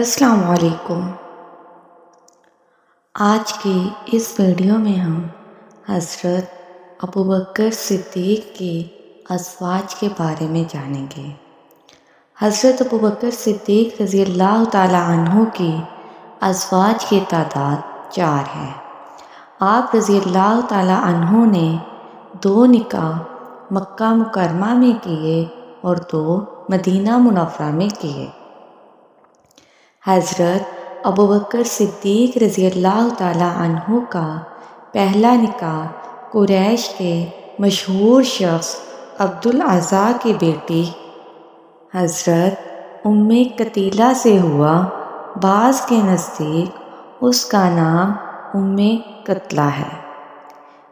السلام علیکم۔ آج کی اس ویڈیو میں ہم حضرت ابوبکر صدیق کے ازواج کے بارے میں جانیں گے۔ حضرت ابوبکر صدیق رضی اللہ تعالی عنہ کی ازواج کی تعداد 4 ہے۔ آپ رضی اللہ تعالی عنہ نے 2 نکاح مکہ مکرمہ میں کیے اور 2 مدینہ منورہ میں کیے۔ حضرت ابوبکر صدیق رضی اللہ تعالی عنہ کا پہلا نکاح قریش کے مشہور شخص عبدالعزیٰ کی بیٹی حضرت ام قتیلہ سے ہوا۔ بعض کے نزدیک اس کا نام ام قتلہ ہے۔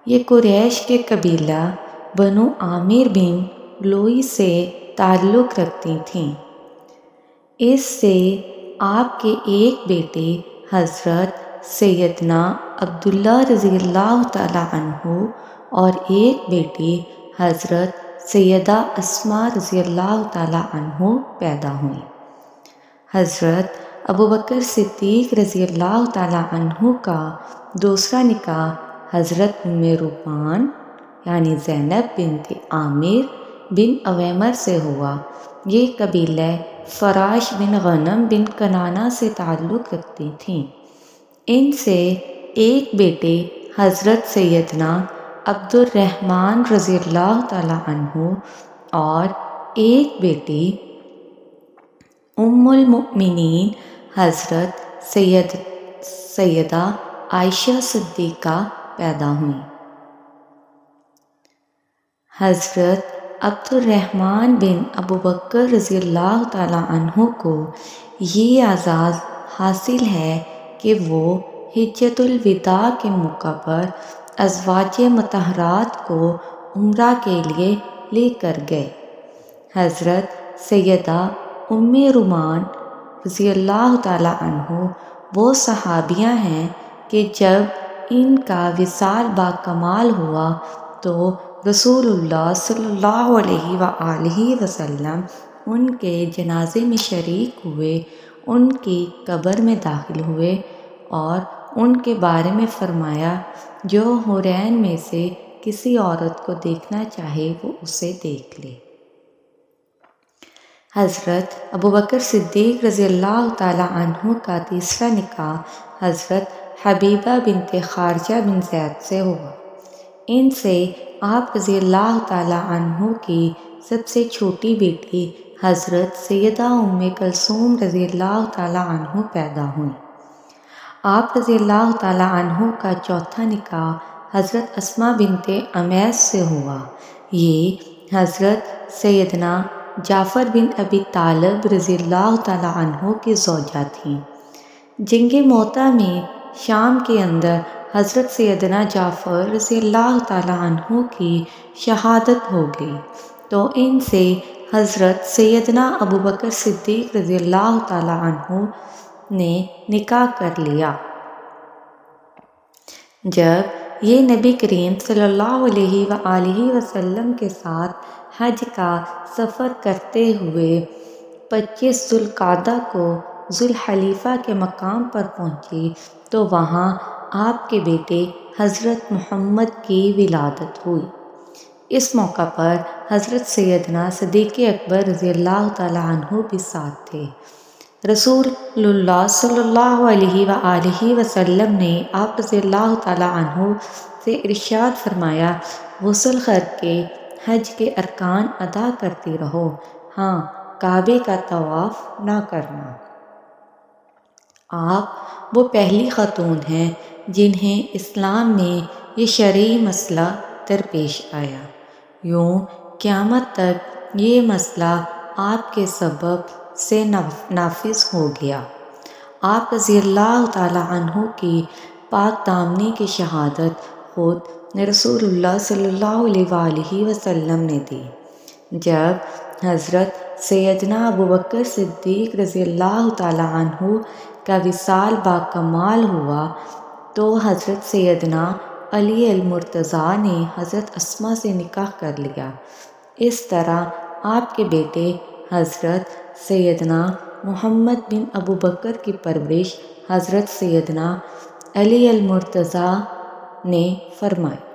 یہ قریش کے قبیلہ بنو عامر بن لوئی سے تعلق رکھتی تھیں۔ اس سے آپ کے ایک بیٹے حضرت سیدنا عبداللہ رضی اللہ تعالی عنہ اور ایک بیٹی حضرت سیدہ اسماء رضی اللہ تعالی عنہ پیدا ہوئیں۔ حضرت ابوبکر صدیق رضی اللہ تعالی عنہ کا دوسرا نکاح حضرت ام رومان یعنی زینب بنت عامر بن عویمر سے ہوا۔ یہ قبیلہ فراش بن غنم بن کنانہ سے تعلق رکھتی تھیں۔ ان سے ایک بیٹے حضرت سیدنا عبد الرحمن رضی اللہ تعالی عنہ اور ایک بیٹی ام المؤمنین حضرت سیدہ عائشہ صدیقہ پیدا ہوئیں۔ حضرت عبد الرحمن بن ابوبکر رضی اللہ تعالی عنہ کو یہ اعزاز حاصل ہے کہ وہ حجۃ الوداع کے موقع پر ازواج مطہرات کو عمرہ کے لیے لے کر گئے۔ حضرت سیدہ ام رومان رضی اللہ تعالی عنہ وہ صحابیہ ہیں کہ جب ان کا وصال باکمال ہوا تو رسول اللہ صلی اللہ علیہ وآلہ وسلم ان کے جنازے میں شریک ہوئے، ان کی قبر میں داخل ہوئے اور ان کے بارے میں فرمایا جو حورین میں سے کسی عورت کو دیکھنا چاہے وہ اسے دیکھ لے۔ حضرت ابوبکر صدیق رضی اللہ تعالی عنہ کا تیسرا نکاح حضرت حبیبہ بنت خارجہ بن زید سے ہوا۔ ان سے آپ رضی اللہ تعالی عنہ کی سب سے چھوٹی بیٹی حضرت سیدہ ام کلثوم رضی اللہ تعالی عنہ پیدا ہوئیں۔ آپ رضی اللہ تعالی عنہ کا چوتھا نکاح حضرت اسماء بنت امیس سے ہوا۔ یہ حضرت سیدنا جعفر بن ابی طالب رضی اللہ تعالی عنہ کی زوجہ تھیں۔ جنگ موطا میں شام کے اندر حضرت سیدنا جعفر رضی اللہ تعالی عنہ کی شہادت ہو گئی تو ان سے حضرت سیدنا ابوبکر صدیق رضی اللہ تعالی عنہ نے نکاح کر لیا۔ جب یہ نبی کریم صلی اللہ علیہ وآلہ وسلم کے ساتھ حج کا سفر کرتے ہوئے 25 ذو القعدہ کو ذو الحلیفہ کے مقام پر پہنچی تو وہاں آپ کے بیٹے حضرت محمد کی ولادت ہوئی۔ اس موقع پر حضرت سیدنا صدیق اکبر رضی اللہ تعالی عنہ بھی ساتھ تھے۔ رسول اللہ صلی اللہ علیہ وآلہ وسلم نے آپ رضی اللہ تعالی عنہ سے ارشاد فرمایا، غسل کر کے حج کے ارکان ادا کرتی رہو، ہاں کعبے کا طواف نہ کرنا۔ آپ وہ پہلی خاتون ہیں جنہیں اسلام میں یہ شرعی مسئلہ درپیش آیا۔ یوں قیامت تک یہ مسئلہ آپ کے سبب سے نافذ ہو گیا۔ آپ رضی اللہ تعالی عنہ کی پاک دامنی کی شہادت خود رسول اللہ صلی اللہ علیہ وآلہ وسلم نے دی۔ جب حضرت سیدنا ابوبکر صدیق رضی اللہ تعالی عنہ کا وصال باکمال ہوا تو حضرت سیدنا علی المرتضیٰ نے حضرت اسماء سے نکاح کر لیا۔ اس طرح آپ کے بیٹے حضرت سیدنا محمد بن ابو بکر کی پرورش حضرت سیدنا علی المرتضیٰ نے فرمائی۔